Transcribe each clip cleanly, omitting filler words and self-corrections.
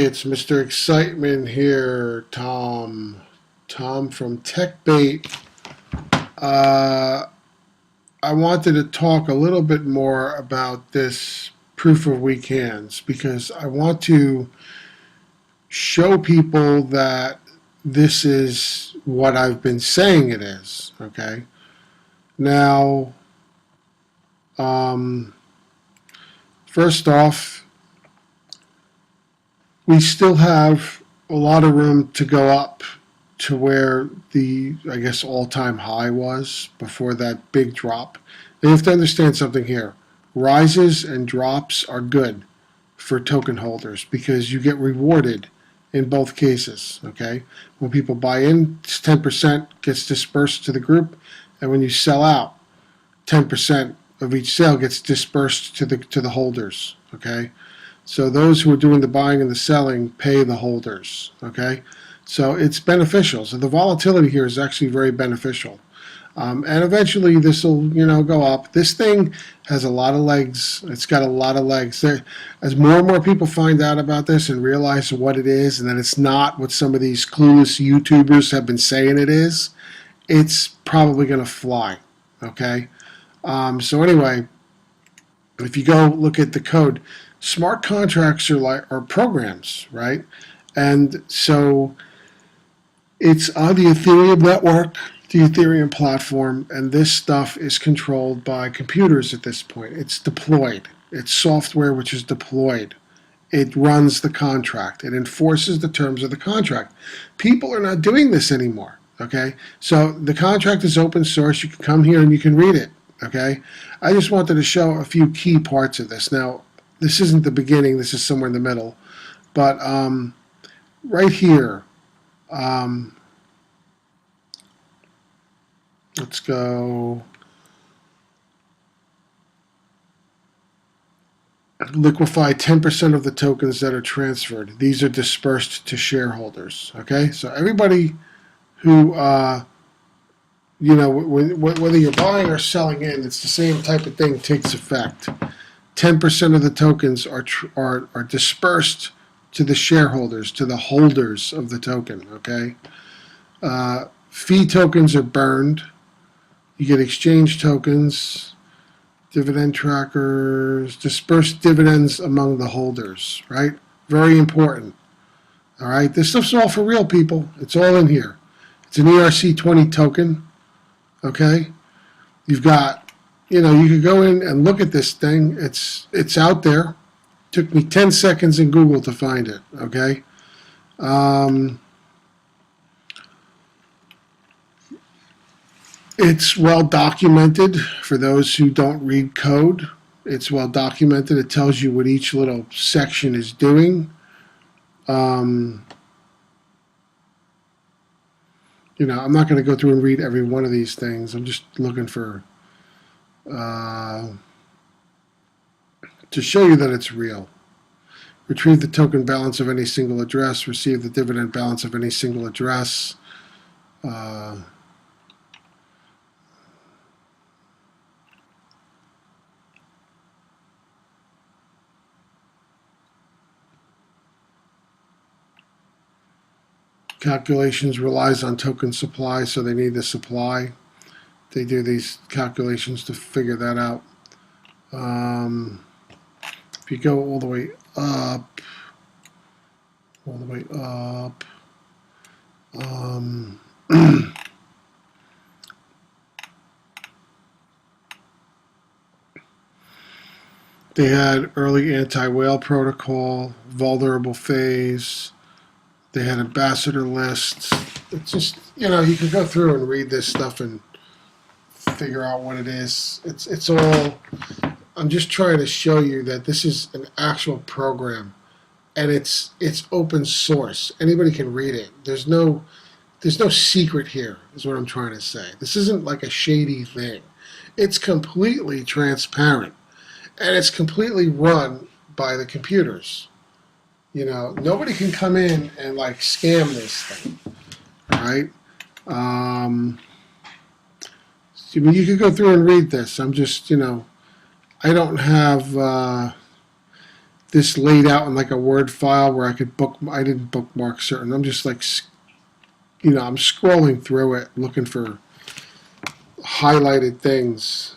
it's Mr. Excitement here, Tom. Tom from TechBait. I wanted to talk a little bit more about this proof of weak hands because I want to show people that this is what I've been saying it is, okay? Now, first off, we still have a lot of room to go up to where the, I guess, all-time high was before that big drop. And you have to understand something here. Rises and drops are good for token holders because you get rewarded in both cases, okay? When people buy in, 10% gets dispersed to the group, and when you sell out, 10% of each sale gets dispersed to the holders, okay? So those who are doing the buying and the selling pay the holders, okay? So it's beneficial. So the volatility here is actually very beneficial. And eventually this will, go up. This thing has a lot of legs. It's got a lot of legs. As more and more people find out about this and realize what it is and that it's not what some of these clueless YouTubers have been saying it is, it's probably going to fly, okay? So anyway, if you go look at the code, smart contracts are programs, right? And so it's on the Ethereum network, the Ethereum platform, and this stuff is controlled by computers at this point. It's deployed. It's software which is deployed. It runs the contract. It enforces the terms of the contract. People are not doing this anymore, okay? So the contract is open source. You can come here and you can read it, okay? I just wanted to show a few key parts of this. Now, this isn't the beginning. This is somewhere in the middle. But right here, let's go liquefy 10% of the tokens that are transferred. These are dispersed to shareholders. Okay, so everybody who, whether you're buying or selling in, it's the same type of thing takes effect. 10% of the tokens are dispersed to the shareholders, to the holders of the token. Okay, fee tokens are burned. You get exchange tokens, dividend trackers, disperse dividends among the holders, right? Very important. All right, this stuff's all for real, people. It's all in here. It's an ERC20 token, okay? You've got, you could go in and look at this thing. It's out there. It took me 10 seconds in Google to find it, okay? It's well documented for those who don't read code. It's well documented. It tells you what each little section is doing. I'm not going to go through and read every one of these things. I'm just looking for to show you that it's real. Retrieve the token balance of any single address. Receive the dividend balance of any single address. Calculations relies on token supply, so they need the supply. They do these calculations to figure that out. If you go all the way up, they had early anti-whale protocol, vulnerable phase. They had ambassador lists. It's just, you could go through and read this stuff and figure out what it is. It's all, I'm just trying to show you that this is an actual program and it's open source. Anybody can read it. There's no secret here, is what I'm trying to say. This isn't like a shady thing. It's completely transparent and it's completely run by the computers. Nobody can come in and scam this thing, right? You could go through and read this. I'm just, I don't have this laid out in like a Word file where I could I didn't bookmark certain. I'm just like, I'm scrolling through it looking for highlighted things.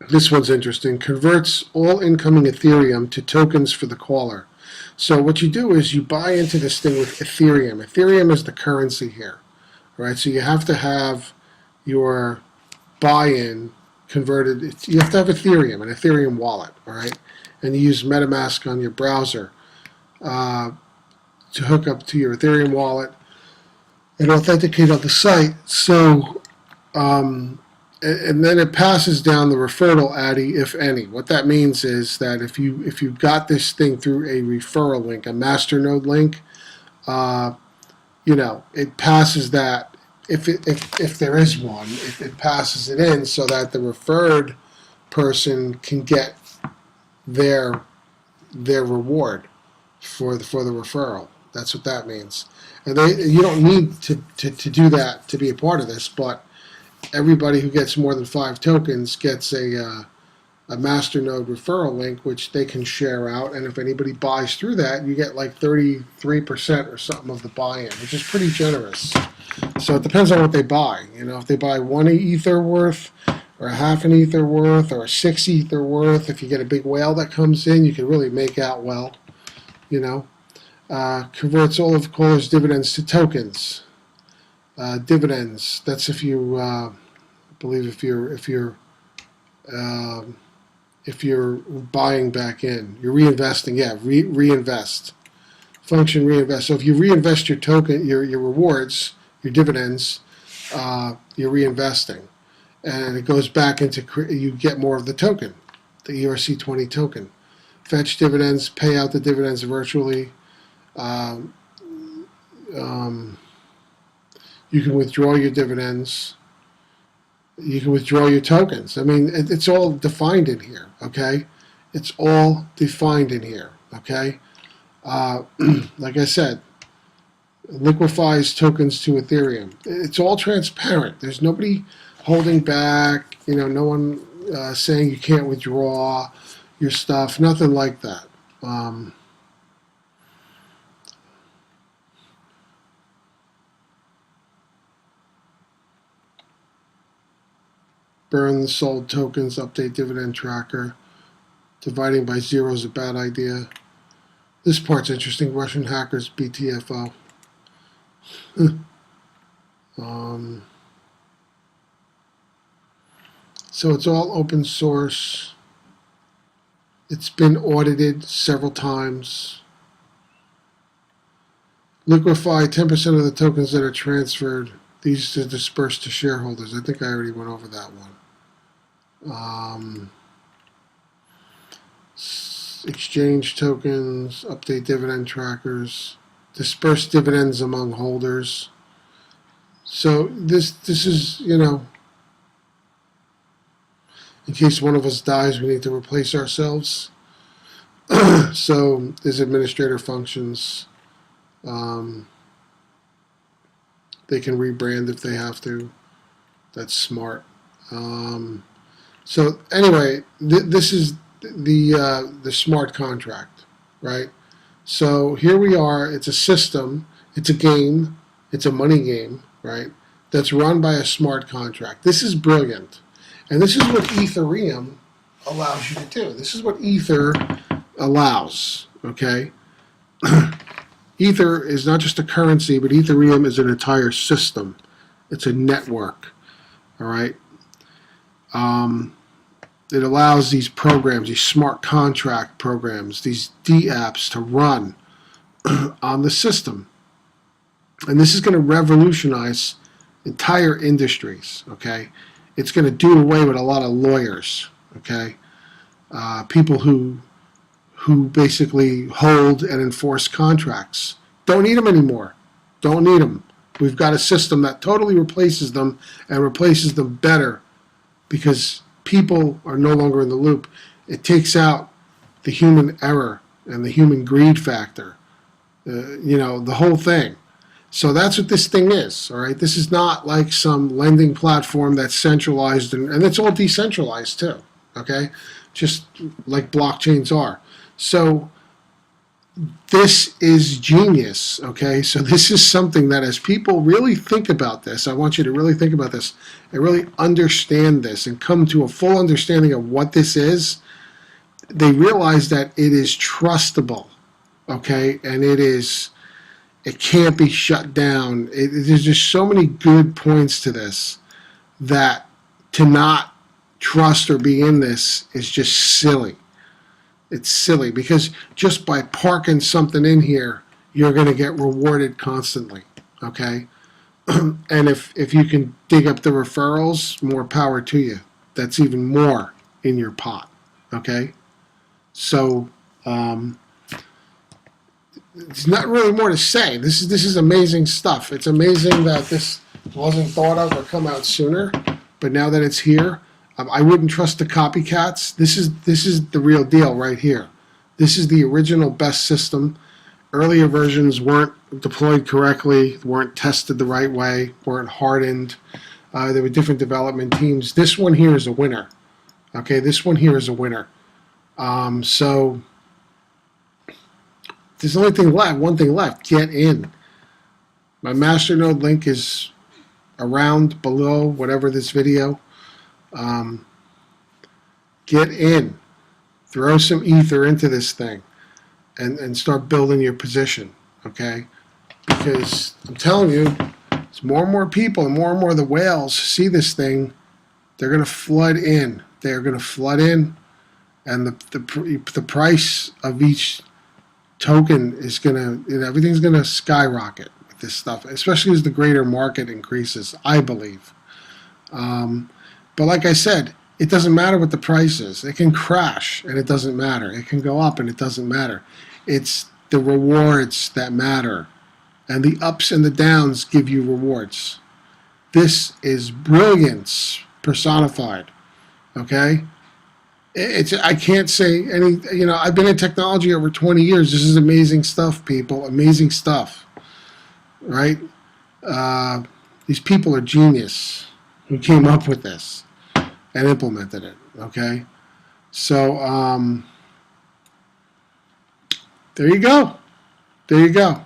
This one's interesting. Converts all incoming Ethereum to tokens for the caller. So what you do is you buy into this thing with Ethereum. Ethereum is the currency here, right? So you have to have your buy-in converted. You have to have Ethereum, an Ethereum wallet, all right? And you use MetaMask on your browser to hook up to your Ethereum wallet and authenticate on the site. So, and then it passes down the referral addy, if any. What that means is that if you got this thing through a referral link, a masternode link, it passes that. If there is one, it passes it in so that the referred person can get their reward for the referral. That's what that means. And you don't need to do that to be a part of this, but everybody who gets more than 5 tokens gets a masternode referral link, which they can share out. And if anybody buys through that, you get like 33% or something of the buy-in, which is pretty generous. So it depends on what they buy. If they buy 1 ether worth, or a half an ether worth, or a 6 ether worth, if you get a big whale that comes in, you can really make out well. Converts all of caller's dividends to tokens. Dividends. That's if you, I believe, if you're buying back in, you're reinvesting. Yeah, reinvest. Function reinvest. So if you reinvest your token, your rewards, your dividends, you're reinvesting, and it goes back into, you get more of the token, the ERC20 token. Fetch dividends, pay out the dividends virtually. You can withdraw your dividends. You can withdraw your tokens. I mean, it's all defined in here, okay? It's all defined in here, okay? Like I said, liquefies tokens to Ethereum. It's all transparent. There's nobody holding back, no one saying you can't withdraw your stuff, nothing like that. Burn the sold tokens, update dividend tracker. Dividing by 0 is a bad idea. This part's interesting. Russian hackers, BTFO. So it's all open source. It's been audited several times. Liquefy 10% of the tokens that are transferred. These are dispersed to shareholders. I think I already went over that one. Exchange tokens, update dividend trackers, disperse dividends among holders. So this is, in case one of us dies, we need to replace ourselves. So there's administrator functions. They can rebrand if they have to. That's smart. So anyway, this is the smart contract, right? So here we are. It's a system. It's a game. It's a money game, right? That's run by a smart contract. This is brilliant, and this is what Ethereum allows you to do. This is what Ether allows. Okay. Ether is not just a currency, but Ethereum is an entire system. It's a network. All right. It allows these programs, these smart contract programs, these DApps to run on the system. And this is going to revolutionize entire industries, okay? It's going to do away with a lot of lawyers, okay? People who basically hold and enforce contracts. Don't need them anymore. Don't need them. We've got a system that totally replaces them and replaces them better because people are no longer in the loop. It takes out the human error and the human greed factor, the whole thing. So that's what this thing is, all right? This is not like some lending platform that's centralized, and it's all decentralized too, okay? Just like blockchains are. So this is genius, okay? So this is something that as people really think about this, I want you to really think about this and really understand this and come to a full understanding of what this is. They realize that it is trustable, okay? And it can't be shut down. There's just so many good points to this that to not trust or be in this is just silly. It's silly because just by parking something in here, you're going to get rewarded constantly, okay? And if you can dig up the referrals, more power to you. That's even more in your pot, okay? So it's not really more to say. This is amazing stuff. It's amazing that this wasn't thought of or come out sooner, but now that it's here, I wouldn't trust the copycats. This is the real deal right here. This is the original best system. Earlier versions weren't deployed correctly, weren't tested the right way, weren't hardened. There were different development teams. This one here is a winner. Okay, this one here is a winner. So there's only one thing left. Get in. My masternode link is around below whatever this video. Get in. Throw some ether into this thing and start building your position, okay? Because I'm telling you, as more and more people and more of the whales see this thing, they're going to flood in. They're going to flood in, and the price of each token is going to, everything's going to skyrocket with this stuff, especially as the greater market increases, I believe. But like I said, it doesn't matter what the price is. It can crash, and it doesn't matter. It can go up, and it doesn't matter. It's the rewards that matter, and the ups and the downs give you rewards. This is brilliance personified, okay? I can't say any, I've been in technology over 20 years. This is amazing stuff, people, amazing stuff, right? These people are genius who came up with this and implemented it, okay? So, there you go. There you go.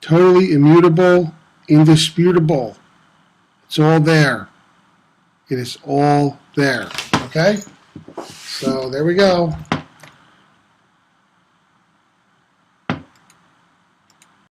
Totally immutable, indisputable. It's all there. It is all there, okay? So, there we go.